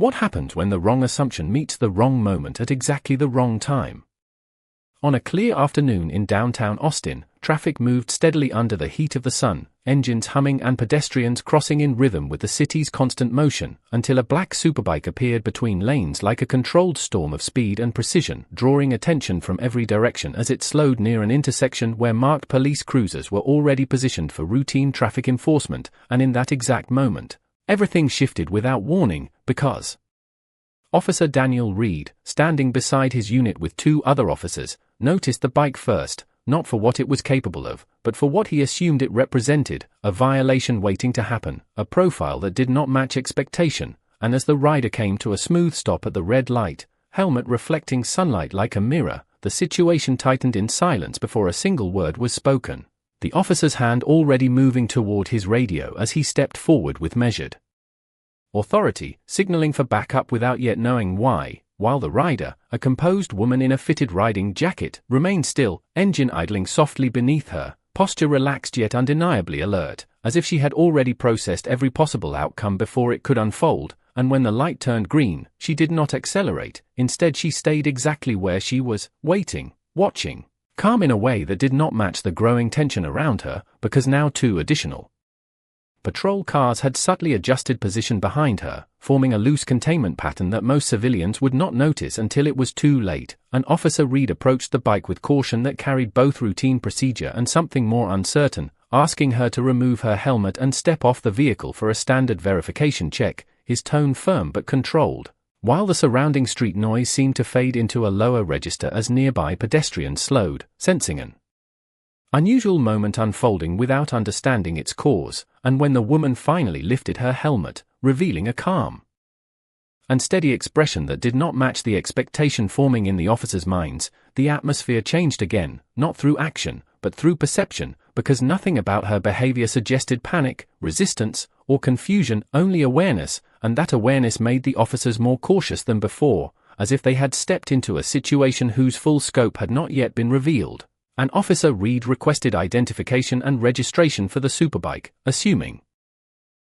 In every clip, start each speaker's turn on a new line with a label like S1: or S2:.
S1: What happens when the wrong assumption meets the wrong moment at exactly the wrong time? On a clear afternoon in downtown Austin, traffic moved steadily under the heat of the sun, engines humming and pedestrians crossing in rhythm with the city's constant motion, until a black superbike appeared between lanes like a controlled storm of speed and precision, drawing attention from every direction as it slowed near an intersection where marked police cruisers were already positioned for routine traffic enforcement, and in that exact moment, everything shifted without warning, because Officer Daniel Reed, standing beside his unit with two other officers, noticed the bike first, not for what it was capable of, but for what he assumed it represented, a violation waiting to happen, a profile that did not match expectation, and as the rider came to a smooth stop at the red light, helmet reflecting sunlight like a mirror, the situation tightened in silence before a single word was spoken, the officer's hand already moving toward his radio as he stepped forward with measured authority, signaling for backup without yet knowing why, while the rider, a composed woman in a fitted riding jacket, remained still, engine idling softly beneath her, posture relaxed yet undeniably alert, as if she had already processed every possible outcome before it could unfold, and when the light turned green, she did not accelerate, instead she stayed exactly where she was, waiting, watching, calm in a way that did not match the growing tension around her, because now two additional patrol cars had subtly adjusted position behind her, forming a loose containment pattern that most civilians would not notice until it was too late. Officer Reed approached the bike with caution that carried both routine procedure and something more uncertain, asking her to remove her helmet and step off the vehicle for a standard verification check, his tone firm but controlled, while the surrounding street noise seemed to fade into a lower register as nearby pedestrians slowed, sensing an unusual moment unfolding without understanding its cause, and when the woman finally lifted her helmet, revealing a calm and steady expression that did not match the expectation forming in the officers' minds, the atmosphere changed again, not through action, but through perception, because nothing about her behavior suggested panic, resistance, or confusion, only awareness, and that awareness made the officers more cautious than before, as if they had stepped into a situation whose full scope had not yet been revealed. Officer Reed requested identification and registration for the superbike, assuming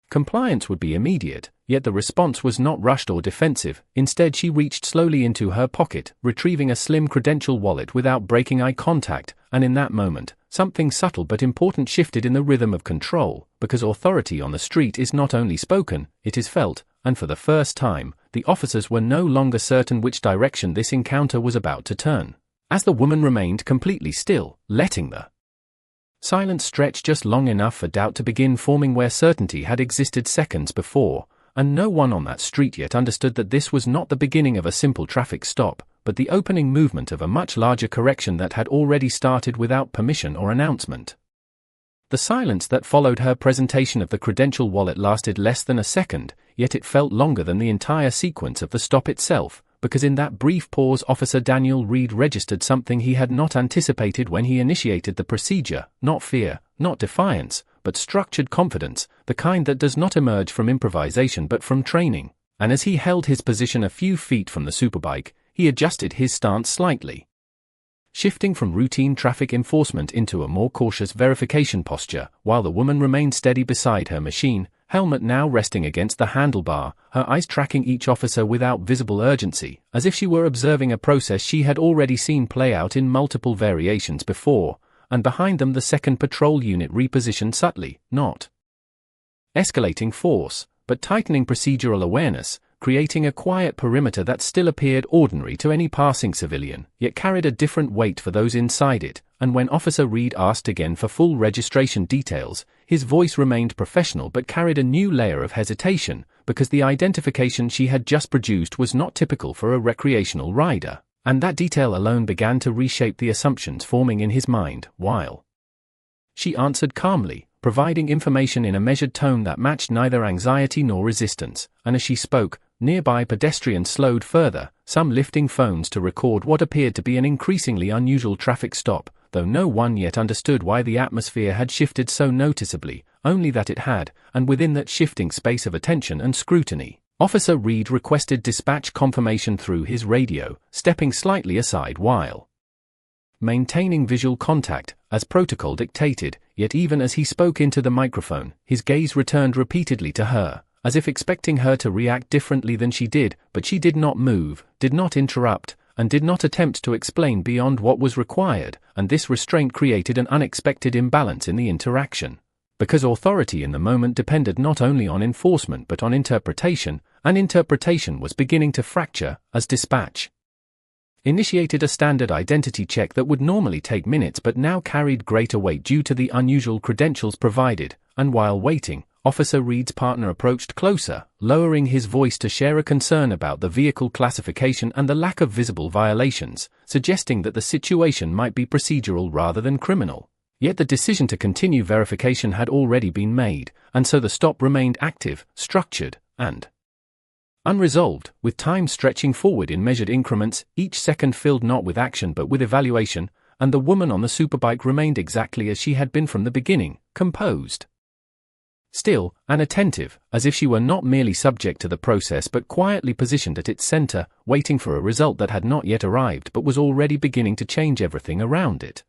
S1: compliance would be immediate, yet the response was not rushed or defensive. Instead, she reached slowly into her pocket, retrieving a slim credential wallet without breaking eye contact, and in that moment, something subtle but important shifted in the rhythm of control, because authority on the street is not only spoken, it is felt, and for the first time, the officers were no longer certain which direction this encounter was about to turn. As the woman remained completely still, letting the silence stretch just long enough for doubt to begin forming where certainty had existed seconds before, and no one on that street yet understood that this was not the beginning of a simple traffic stop, but the opening movement of a much larger correction that had already started without permission or announcement. The silence that followed her presentation of the credential wallet lasted less than a second, yet it felt longer than the entire sequence of the stop itself, because in that brief pause Officer Daniel Reed registered something he had not anticipated when he initiated the procedure, not fear, not defiance, but structured confidence, the kind that does not emerge from improvisation but from training. And as he held his position a few feet from the superbike, he adjusted his stance slightly, shifting from routine traffic enforcement into a more cautious verification posture, while the woman remained steady beside her machine, helmet now resting against the handlebar, her eyes tracking each officer without visible urgency, as if she were observing a process she had already seen play out in multiple variations before, and behind them the second patrol unit repositioned subtly, not escalating force, but tightening procedural awareness, creating a quiet perimeter that still appeared ordinary to any passing civilian, yet carried a different weight for those inside it. And when Officer Reed asked again for full registration details, his voice remained professional but carried a new layer of hesitation, because the identification she had just produced was not typical for a recreational rider, and that detail alone began to reshape the assumptions forming in his mind, while she answered calmly, providing information in a measured tone that matched neither anxiety nor resistance, and as she spoke, nearby pedestrians slowed further, some lifting phones to record what appeared to be an increasingly unusual traffic stop, though no one yet understood why the atmosphere had shifted so noticeably, only that it had, and within that shifting space of attention and scrutiny, Officer Reed requested dispatch confirmation through his radio, stepping slightly aside while maintaining visual contact, as protocol dictated, yet even as he spoke into the microphone, his gaze returned repeatedly to her, as if expecting her to react differently than she did, but she did not move, did not interrupt, and did not attempt to explain beyond what was required, and this restraint created an unexpected imbalance in the interaction. Because authority in the moment depended not only on enforcement but on interpretation, and interpretation was beginning to fracture, as dispatch initiated a standard identity check that would normally take minutes but now carried greater weight due to the unusual credentials provided, and while waiting, Officer Reed's partner approached closer, lowering his voice to share a concern about the vehicle classification and the lack of visible violations, suggesting that the situation might be procedural rather than criminal. Yet the decision to continue verification had already been made, and so the stop remained active, structured, and unresolved, with time stretching forward in measured increments, each second filled not with action but with evaluation, and the woman on the superbike remained exactly as she had been from the beginning, composed, still, and attentive, as if she were not merely subject to the process but quietly positioned at its center, waiting for a result that had not yet arrived but was already beginning to change everything around it.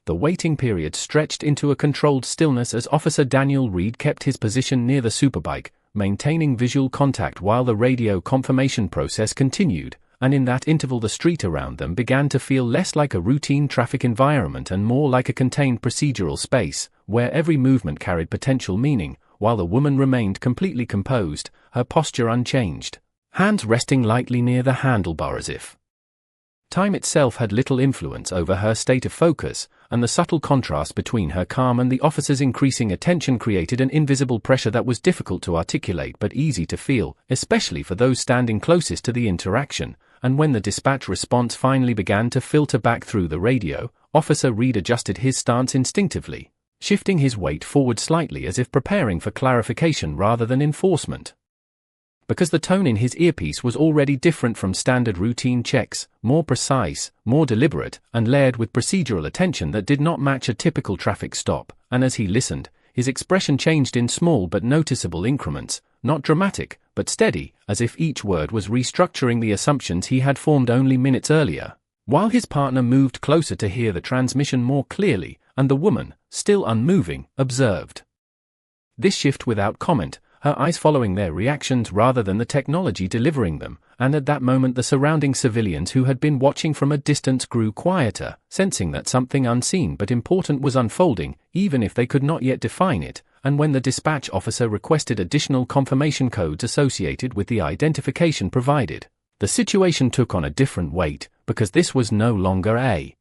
S1: The waiting period stretched into a controlled stillness as Officer Daniel Reed kept his position near the superbike, maintaining visual contact while the radio confirmation process continued, and in that interval the street around them began to feel less like a routine traffic environment and more like a contained procedural space, where every movement carried potential meaning, while the woman remained completely composed, her posture unchanged, hands resting lightly near the handlebar as if time itself had little influence over her state of focus, and the subtle contrast between her calm and the officer's increasing attention created an invisible pressure that was difficult to articulate but easy to feel, especially for those standing closest to the interaction. And when the dispatch response finally began to filter back through the radio, Officer Reed adjusted his stance instinctively, shifting his weight forward slightly as if preparing for clarification rather than enforcement. Because the tone in his earpiece was already different from standard routine checks, more precise, more deliberate, and layered with procedural attention that did not match a typical traffic stop, and as he listened, his expression changed in small but noticeable increments, not dramatic, but steady, as if each word was restructuring the assumptions he had formed only minutes earlier, while his partner moved closer to hear the transmission more clearly, and the woman, still unmoving, observed this shift without comment, her eyes following their reactions rather than the technology delivering them, and at that moment the surrounding civilians who had been watching from a distance grew quieter, sensing that something unseen but important was unfolding, even if they could not yet define it, and when the dispatch officer requested additional confirmation codes associated with the identification provided, the situation took on a different weight, because this was no longer a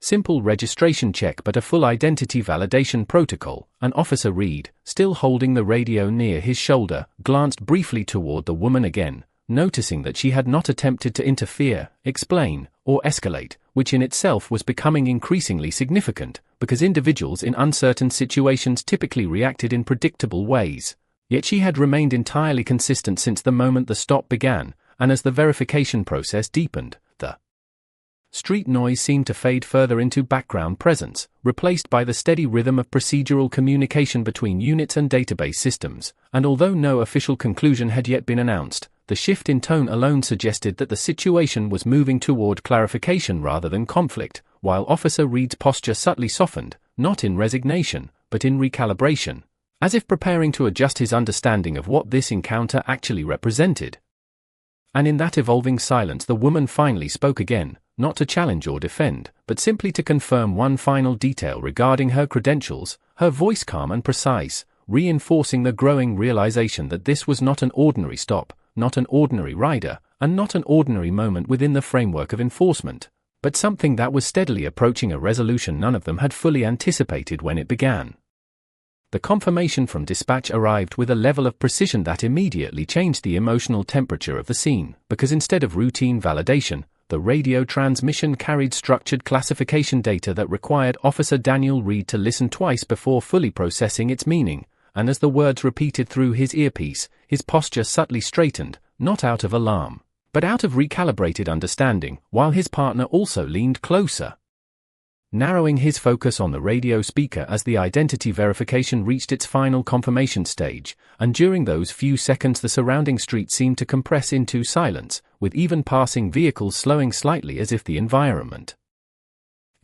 S1: simple registration check but a full identity validation protocol, and Officer Reed, still holding the radio near his shoulder, glanced briefly toward the woman again, noticing that she had not attempted to interfere, explain, or escalate, which in itself was becoming increasingly significant, because individuals in uncertain situations typically reacted in predictable ways. Yet she had remained entirely consistent since the moment the stop began, and as the verification process deepened, the street noise seemed to fade further into background presence, replaced by the steady rhythm of procedural communication between units and database systems, and although no official conclusion had yet been announced, the shift in tone alone suggested that the situation was moving toward clarification rather than conflict, while Officer Reed's posture subtly softened, not in resignation, but in recalibration, as if preparing to adjust his understanding of what this encounter actually represented. And in that evolving silence the woman finally spoke again, not to challenge or defend, but simply to confirm one final detail regarding her credentials, her voice calm and precise, reinforcing the growing realization that this was not an ordinary stop, not an ordinary rider, and not an ordinary moment within the framework of enforcement, but something that was steadily approaching a resolution none of them had fully anticipated when it began. The confirmation from dispatch arrived with a level of precision that immediately changed the emotional temperature of the scene, because instead of routine validation, the radio transmission carried structured classification data that required Officer Daniel Reed to listen twice before fully processing its meaning, and as the words repeated through his earpiece, his posture subtly straightened, not out of alarm, but out of recalibrated understanding, while his partner also leaned closer, narrowing his focus on the radio speaker as the identity verification reached its final confirmation stage, and during those few seconds the surrounding street seemed to compress into silence, with even passing vehicles slowing slightly as if the environment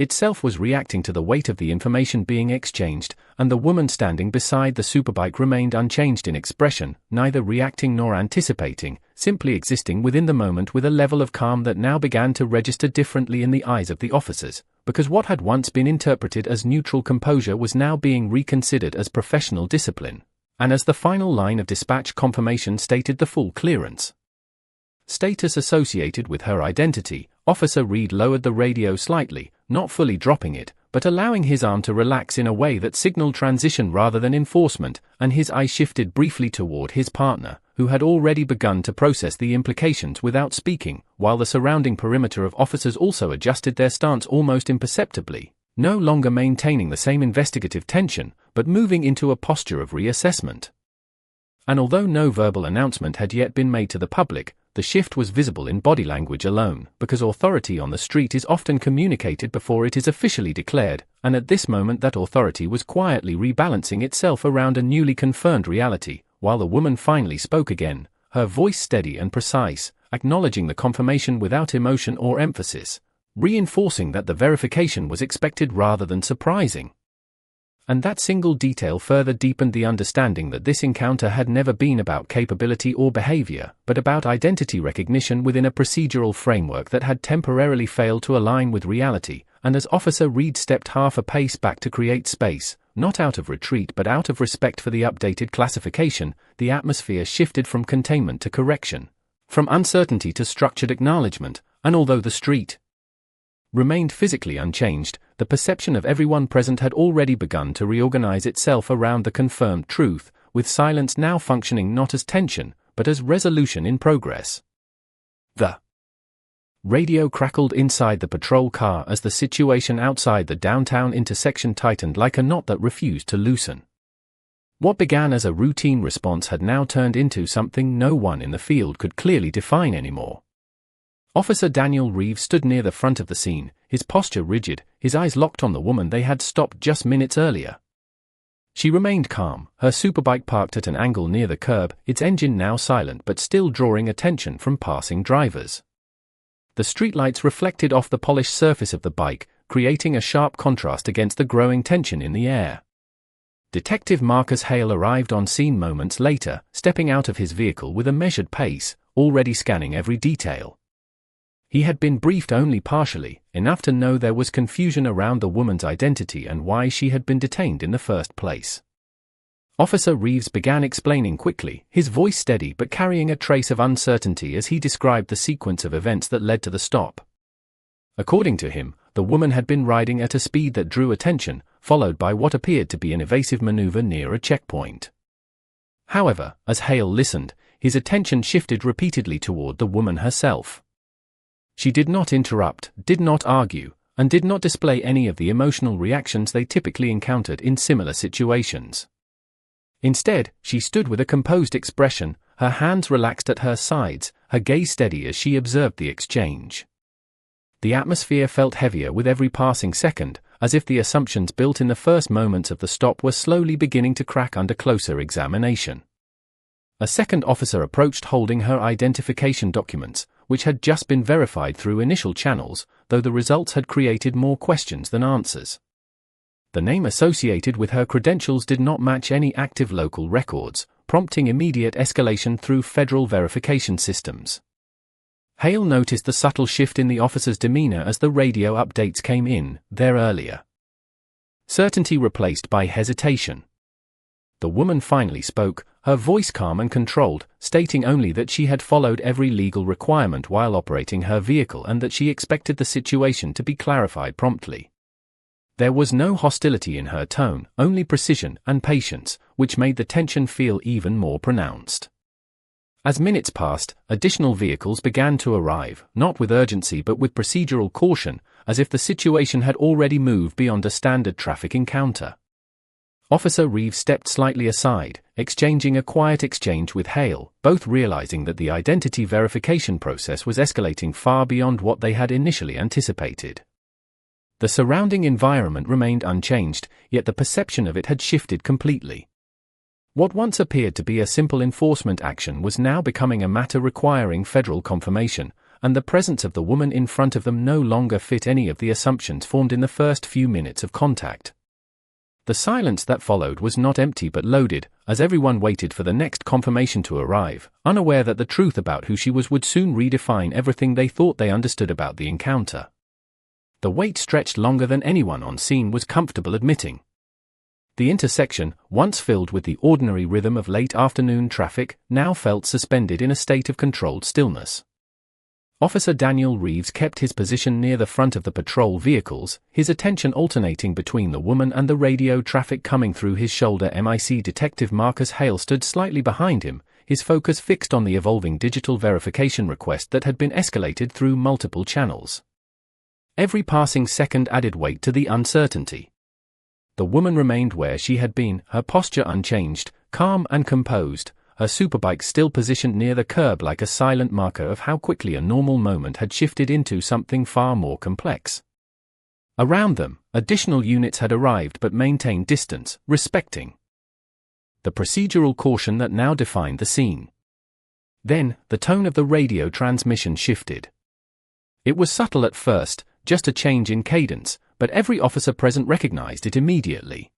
S1: itself was reacting to the weight of the information being exchanged, and the woman standing beside the superbike remained unchanged in expression, neither reacting nor anticipating, simply existing within the moment with a level of calm that now began to register differently in the eyes of the officers, because what had once been interpreted as neutral composure was now being reconsidered as professional discipline, and as the final line of dispatch confirmation stated the full clearance status associated with her identity. Officer Reed lowered the radio slightly, not fully dropping it, but allowing his arm to relax in a way that signaled transition rather than enforcement, and his eye shifted briefly toward his partner, who had already begun to process the implications without speaking, while the surrounding perimeter of officers also adjusted their stance almost imperceptibly, no longer maintaining the same investigative tension, but moving into a posture of reassessment. And although no verbal announcement had yet been made to the public, the shift was visible in body language alone, because authority on the street is often communicated before it is officially declared, and at this moment that authority was quietly rebalancing itself around a newly confirmed reality, while the woman finally spoke again, her voice steady and precise, acknowledging the confirmation without emotion or emphasis, reinforcing that the verification was expected rather than surprising. And that single detail further deepened the understanding that this encounter had never been about capability or behavior, but about identity recognition within a procedural framework that had temporarily failed to align with reality, and as Officer Reed stepped half a pace back to create space, not out of retreat but out of respect for the updated classification, the atmosphere shifted from containment to correction, from uncertainty to structured acknowledgement, and although the street remained physically unchanged, the perception of everyone present had already begun to reorganize itself around the confirmed truth, with silence now functioning not as tension, but as resolution in progress. The radio crackled inside the patrol car as the situation outside the downtown intersection tightened like a knot that refused to loosen. What began as a routine response had now turned into something no one in the field could clearly define anymore. Officer Daniel Reeves stood near the front of the scene, his posture rigid, his eyes locked on the woman they had stopped just minutes earlier. She remained calm, her superbike parked at an angle near the curb, its engine now silent but still drawing attention from passing drivers. The streetlights reflected off the polished surface of the bike, creating a sharp contrast against the growing tension in the air. Detective Marcus Hale arrived on scene moments later, stepping out of his vehicle with a measured pace, already scanning every detail. He had been briefed only partially, enough to know there was confusion around the woman's identity and why she had been detained in the first place. Officer Reeves began explaining quickly, his voice steady but carrying a trace of uncertainty as he described the sequence of events that led to the stop. According to him, the woman had been riding at a speed that drew attention, followed by what appeared to be an evasive maneuver near a checkpoint. However, as Hale listened, his attention shifted repeatedly toward the woman herself. She did not interrupt, did not argue, and did not display any of the emotional reactions they typically encountered in similar situations. Instead, she stood with a composed expression, her hands relaxed at her sides, her gaze steady as she observed the exchange. The atmosphere felt heavier with every passing second, as if the assumptions built in the first moments of the stop were slowly beginning to crack under closer examination. A second officer approached holding her identification documents, which had just been verified through initial channels, though the results had created more questions than answers. The name associated with her credentials did not match any active local records, prompting immediate escalation through federal verification systems. Hale noticed the subtle shift in the officer's demeanor as the radio updates came in, there earlier. Certainty replaced by hesitation. The woman finally spoke, her voice calm and controlled, stating only that she had followed every legal requirement while operating her vehicle and that she expected the situation to be clarified promptly. There was no hostility in her tone, only precision and patience, which made the tension feel even more pronounced. As minutes passed, additional vehicles began to arrive, not with urgency but with procedural caution, as if the situation had already moved beyond a standard traffic encounter. Officer Reeves stepped slightly aside, exchanging a quiet exchange with Hale, both realizing that the identity verification process was escalating far beyond what they had initially anticipated. The surrounding environment remained unchanged, yet the perception of it had shifted completely. What once appeared to be a simple enforcement action was now becoming a matter requiring federal confirmation, and the presence of the woman in front of them no longer fit any of the assumptions formed in the first few minutes of contact. The silence that followed was not empty but loaded, as everyone waited for the next confirmation to arrive, unaware that the truth about who she was would soon redefine everything they thought they understood about the encounter. The wait stretched longer than anyone on scene was comfortable admitting. The intersection, once filled with the ordinary rhythm of late afternoon traffic, now felt suspended in a state of controlled stillness. Officer Daniel Reeves kept his position near the front of the patrol vehicles, his attention alternating between the woman and the radio traffic coming through his shoulder. MIC Detective Marcus Hale stood slightly behind him, his focus fixed on the evolving digital verification request that had been escalated through multiple channels. Every passing second added weight to the uncertainty. The woman remained where she had been, her posture unchanged, calm and composed, her superbike still positioned near the curb like a silent marker of how quickly a normal moment had shifted into something far more complex. Around them, additional units had arrived but maintained distance, respecting the procedural caution that now defined the scene. Then, the tone of the radio transmission shifted. It was subtle at first, just a change in cadence, but every officer present recognized it immediately.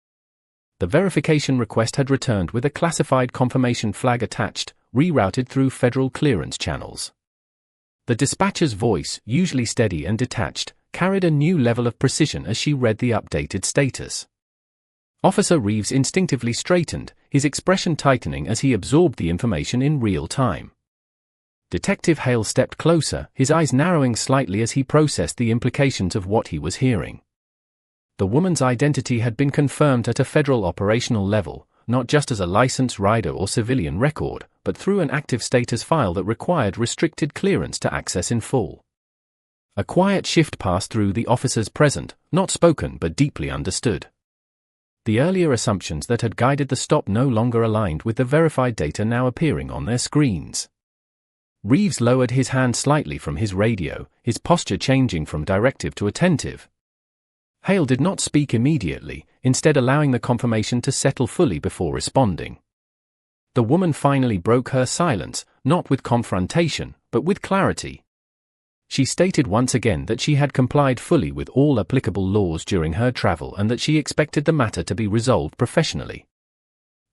S1: The verification request had returned with a classified confirmation flag attached, rerouted through federal clearance channels. The dispatcher's voice, usually steady and detached, carried a new level of precision as she read the updated status. Officer Reeves instinctively straightened, his expression tightening as he absorbed the information in real time. Detective Hale stepped closer, his eyes narrowing slightly as he processed the implications of what he was hearing. The woman's identity had been confirmed at a federal operational level, not just as a license rider or civilian record, but through an active status file that required restricted clearance to access in full. A quiet shift passed through the officers present, not spoken but deeply understood. The earlier assumptions that had guided the stop no longer aligned with the verified data now appearing on their screens. Reeves lowered his hand slightly from his radio, his posture changing from directive to attentive. Hale did not speak immediately, instead allowing the confirmation to settle fully before responding. The woman finally broke her silence, not with confrontation, but with clarity. She stated once again that she had complied fully with all applicable laws during her travel and that she expected the matter to be resolved professionally.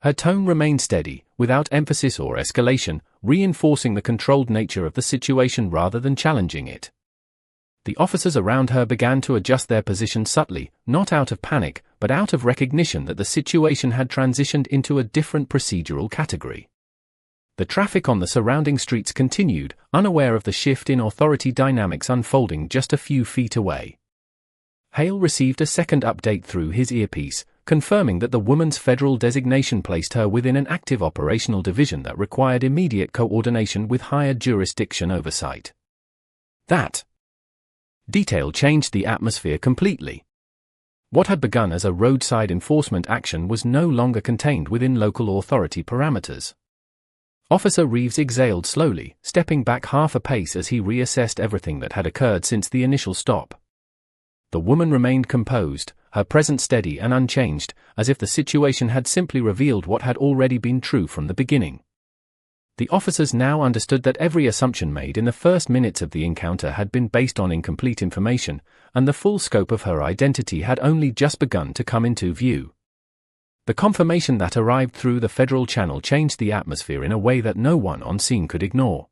S1: Her tone remained steady, without emphasis or escalation, reinforcing the controlled nature of the situation rather than challenging it. The officers around her began to adjust their position subtly, not out of panic, but out of recognition that the situation had transitioned into a different procedural category. The traffic on the surrounding streets continued, unaware of the shift in authority dynamics unfolding just a few feet away. Hale received a second update through his earpiece, confirming that the woman's federal designation placed her within an active operational division that required immediate coordination with higher jurisdiction oversight. That detail changed the atmosphere completely. What had begun as a roadside enforcement action was no longer contained within local authority parameters. Officer Reeves exhaled slowly, stepping back half a pace as he reassessed everything that had occurred since the initial stop. The woman remained composed, her presence steady and unchanged, as if the situation had simply revealed what had already been true from the beginning. The officers now understood that every assumption made in the first minutes of the encounter had been based on incomplete information, and the full scope of her identity had only just begun to come into view. The confirmation that arrived through the federal channel changed the atmosphere in a way that no one on scene could ignore.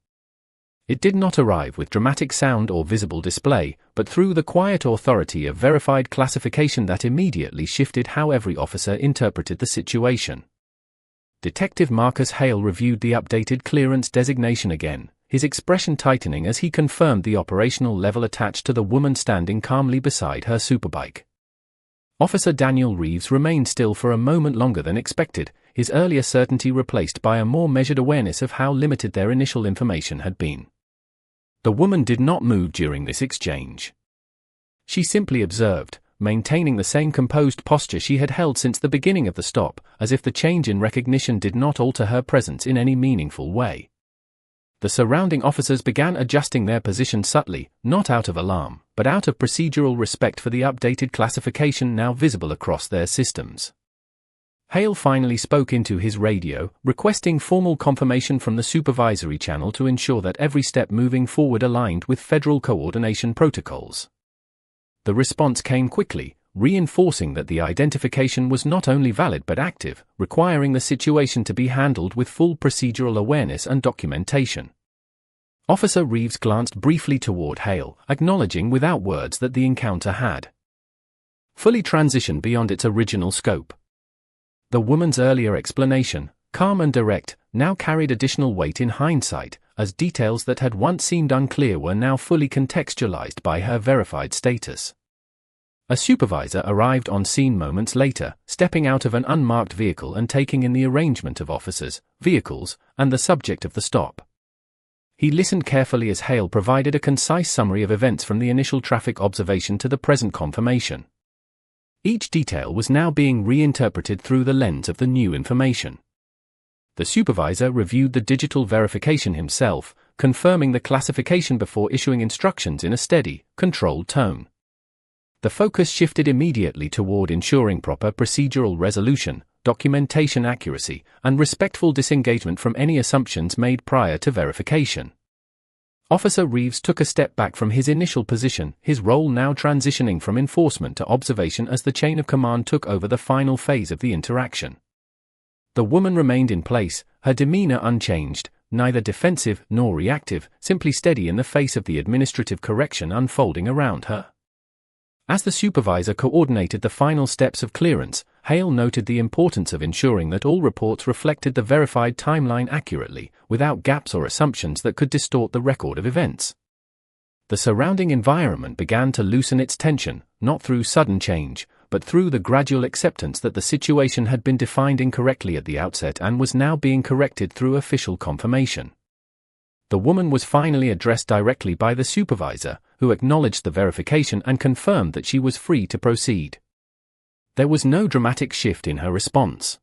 S1: It did not arrive with dramatic sound or visible display, but through the quiet authority of verified classification that immediately shifted how every officer interpreted the situation. Detective Marcus Hale reviewed the updated clearance designation again, his expression tightening as he confirmed the operational level attached to the woman standing calmly beside her superbike. Officer Daniel Reeves remained still for a moment longer than expected, his earlier certainty replaced by a more measured awareness of how limited their initial information had been. The woman did not move during this exchange. She simply observed, maintaining the same composed posture she had held since the beginning of the stop, as if the change in recognition did not alter her presence in any meaningful way. The surrounding officers began adjusting their position subtly, not out of alarm, but out of procedural respect for the updated classification now visible across their systems. Hale finally spoke into his radio, requesting formal confirmation from the supervisory channel to ensure that every step moving forward aligned with federal coordination protocols. The response came quickly, reinforcing that the identification was not only valid but active, requiring the situation to be handled with full procedural awareness and documentation. Officer Reeves glanced briefly toward Hale, acknowledging without words that the encounter had fully transitioned beyond its original scope. The woman's earlier explanation, calm and direct, now carried additional weight in hindsight, as details that had once seemed unclear were now fully contextualized by her verified status. A supervisor arrived on scene moments later, stepping out of an unmarked vehicle and taking in the arrangement of officers, vehicles, and the subject of the stop. He listened carefully as Hale provided a concise summary of events from the initial traffic observation to the present confirmation. Each detail was now being reinterpreted through the lens of the new information. The supervisor reviewed the digital verification himself, confirming the classification before issuing instructions in a steady, controlled tone. The focus shifted immediately toward ensuring proper procedural resolution, documentation accuracy, and respectful disengagement from any assumptions made prior to verification. Officer Reeves took a step back from his initial position, his role now transitioning from enforcement to observation as the chain of command took over the final phase of the interaction. The woman remained in place, her demeanor unchanged, neither defensive nor reactive, simply steady in the face of the administrative correction unfolding around her. As the supervisor coordinated the final steps of clearance, Hale noted the importance of ensuring that all reports reflected the verified timeline accurately, without gaps or assumptions that could distort the record of events. The surrounding environment began to loosen its tension, not through sudden change, but through the gradual acceptance that the situation had been defined incorrectly at the outset and was now being corrected through official confirmation. The woman was finally addressed directly by the supervisor, who acknowledged the verification and confirmed that she was free to proceed. There was no dramatic shift in her response.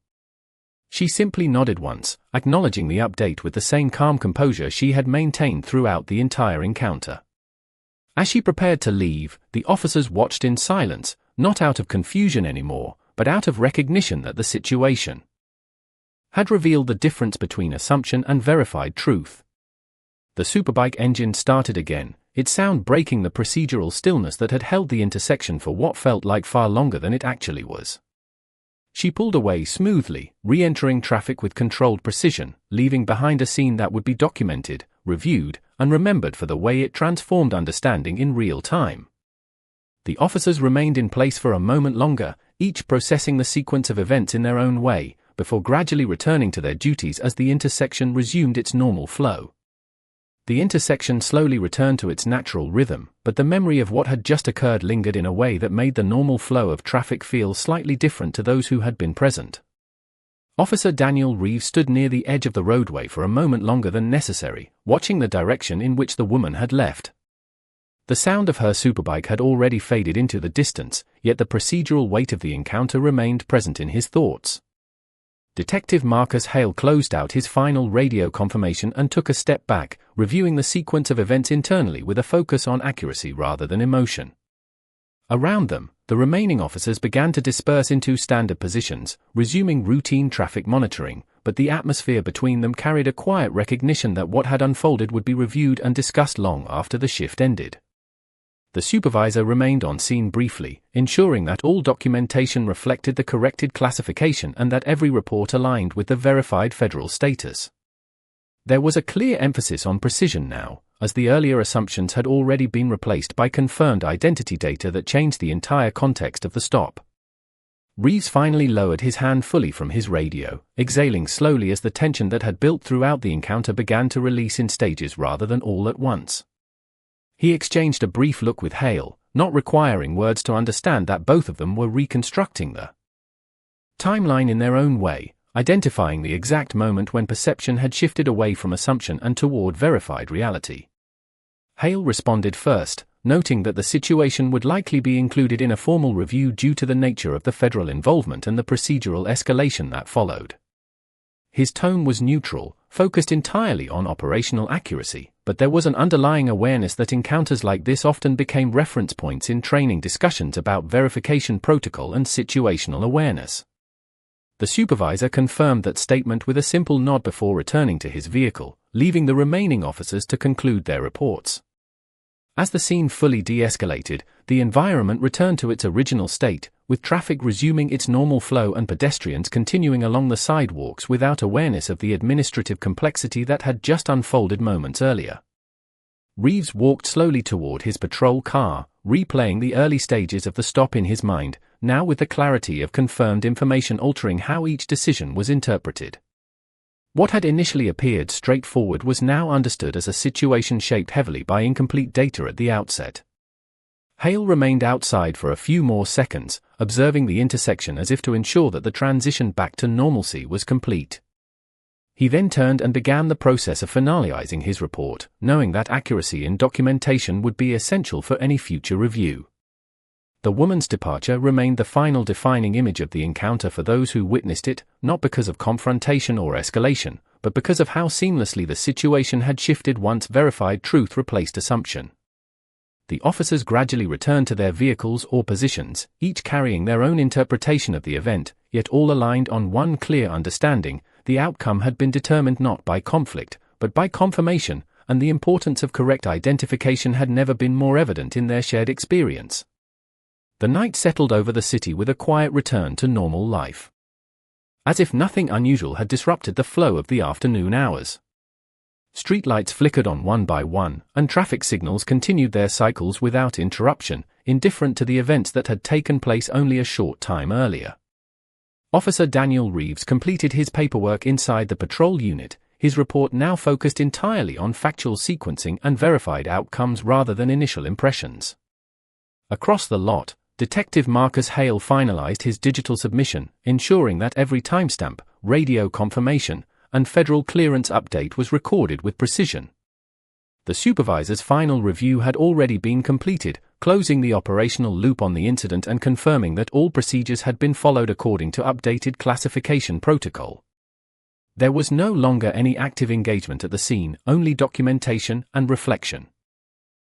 S1: She simply nodded once, acknowledging the update with the same calm composure she had maintained throughout the entire encounter. As she prepared to leave, the officers watched in silence, not out of confusion anymore, but out of recognition that the situation had revealed the difference between assumption and verified truth. The Superbike engine started again, its sound breaking the procedural stillness that had held the intersection for what felt like far longer than it actually was. She pulled away smoothly, re-entering traffic with controlled precision, leaving behind a scene that would be documented, reviewed, and remembered for the way it transformed understanding in real time. The officers remained in place for a moment longer, each processing the sequence of events in their own way, before gradually returning to their duties as the intersection resumed its normal flow. The intersection slowly returned to its natural rhythm, but the memory of what had just occurred lingered in a way that made the normal flow of traffic feel slightly different to those who had been present. Officer Daniel Reeves stood near the edge of the roadway for a moment longer than necessary, watching the direction in which the woman had left. The sound of her superbike had already faded into the distance, yet the procedural weight of the encounter remained present in his thoughts. Detective Marcus Hale closed out his final radio confirmation and took a step back, reviewing the sequence of events internally with a focus on accuracy rather than emotion. Around them, the remaining officers began to disperse into standard positions, resuming routine traffic monitoring, but the atmosphere between them carried a quiet recognition that what had unfolded would be reviewed and discussed long after the shift ended. The supervisor remained on scene briefly, ensuring that all documentation reflected the corrected classification and that every report aligned with the verified federal status. There was a clear emphasis on precision now, as the earlier assumptions had already been replaced by confirmed identity data that changed the entire context of the stop. Reeves finally lowered his hand fully from his radio, exhaling slowly as the tension that had built throughout the encounter began to release in stages rather than all at once. He exchanged a brief look with Hale, not requiring words to understand that both of them were reconstructing the timeline in their own way, identifying the exact moment when perception had shifted away from assumption and toward verified reality. Hale responded first, noting that the situation would likely be included in a formal review due to the nature of the federal involvement and the procedural escalation that followed. His tone was neutral, focused entirely on operational accuracy, but there was an underlying awareness that encounters like this often became reference points in training discussions about verification protocol and situational awareness. The supervisor confirmed that statement with a simple nod before returning to his vehicle, leaving the remaining officers to conclude their reports. As the scene fully de-escalated, the environment returned to its original state, with traffic resuming its normal flow and pedestrians continuing along the sidewalks without awareness of the administrative complexity that had just unfolded moments earlier. Reeves walked slowly toward his patrol car, replaying the early stages of the stop in his mind, now with the clarity of confirmed information altering how each decision was interpreted. What had initially appeared straightforward was now understood as a situation shaped heavily by incomplete data at the outset. Hale remained outside for a few more seconds, observing the intersection as if to ensure that the transition back to normalcy was complete. He then turned and began the process of finalizing his report, knowing that accuracy in documentation would be essential for any future review. The woman's departure remained the final defining image of the encounter for those who witnessed it, not because of confrontation or escalation, but because of how seamlessly the situation had shifted once verified truth replaced assumption. The officers gradually returned to their vehicles or positions, each carrying their own interpretation of the event, yet all aligned on one clear understanding: the outcome had been determined not by conflict, but by confirmation, and the importance of correct identification had never been more evident in their shared experience. The night settled over the city with a quiet return to normal life. As if nothing unusual had disrupted the flow of the afternoon hours. Streetlights flickered on one by one, and traffic signals continued their cycles without interruption, indifferent to the events that had taken place only a short time earlier. Officer Daniel Reeves completed his paperwork inside the patrol unit, his report now focused entirely on factual sequencing and verified outcomes rather than initial impressions. Across the lot, Detective Marcus Hale finalized his digital submission, ensuring that every timestamp, radio confirmation, and federal clearance update was recorded with precision. The supervisor's final review had already been completed, closing the operational loop on the incident and confirming that all procedures had been followed according to updated classification protocol. There was no longer any active engagement at the scene, only documentation and reflection.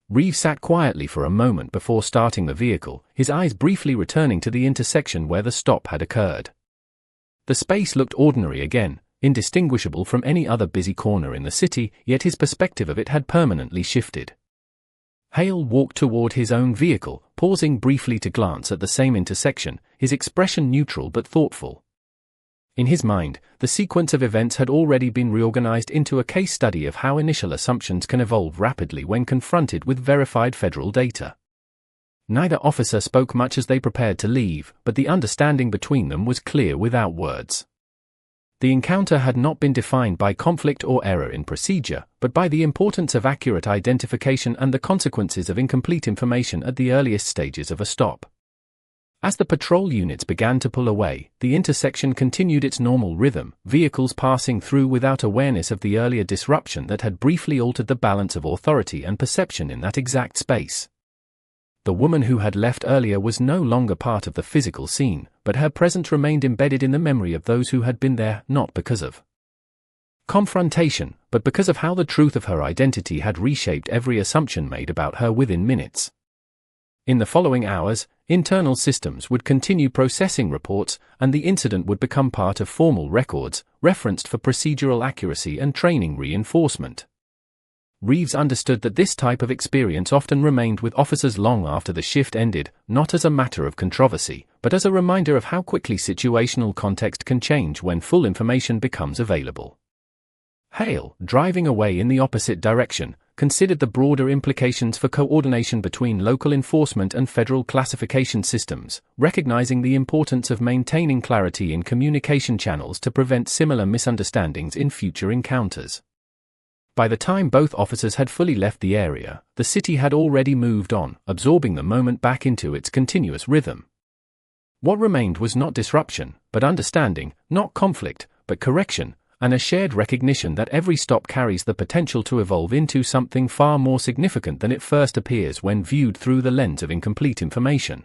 S1: Reeves sat quietly for a moment before starting the vehicle, his eyes briefly returning to the intersection where the stop had occurred. The space looked ordinary again, indistinguishable from any other busy corner in the city, yet his perspective of it had permanently shifted. Hale walked toward his own vehicle, pausing briefly to glance at the same intersection, his expression neutral but thoughtful. In his mind, the sequence of events had already been reorganized into a case study of how initial assumptions can evolve rapidly when confronted with verified federal data. Neither officer spoke much as they prepared to leave, but the understanding between them was clear without words. The encounter had not been defined by conflict or error in procedure, but by the importance of accurate identification and the consequences of incomplete information at the earliest stages of a stop. As the patrol units began to pull away, the intersection continued its normal rhythm, vehicles passing through without awareness of the earlier disruption that had briefly altered the balance of authority and perception in that exact space. The woman who had left earlier was no longer part of the physical scene, but her presence remained embedded in the memory of those who had been there, not because of confrontation, but because of how the truth of her identity had reshaped every assumption made about her within minutes. In the following hours, internal systems would continue processing reports, and the incident would become part of formal records, referenced for procedural accuracy and training reinforcement. Reeves understood that this type of experience often remained with officers long after the shift ended, not as a matter of controversy, but as a reminder of how quickly situational context can change when full information becomes available. Hale, driving away in the opposite direction, considered the broader implications for coordination between local enforcement and federal classification systems, recognizing the importance of maintaining clarity in communication channels to prevent similar misunderstandings in future encounters. By the time both officers had fully left the area, the city had already moved on, absorbing the moment back into its continuous rhythm. What remained was not disruption, but understanding, not conflict, but correction, and a shared recognition that every stop carries the potential to evolve into something far more significant than it first appears when viewed through the lens of incomplete information.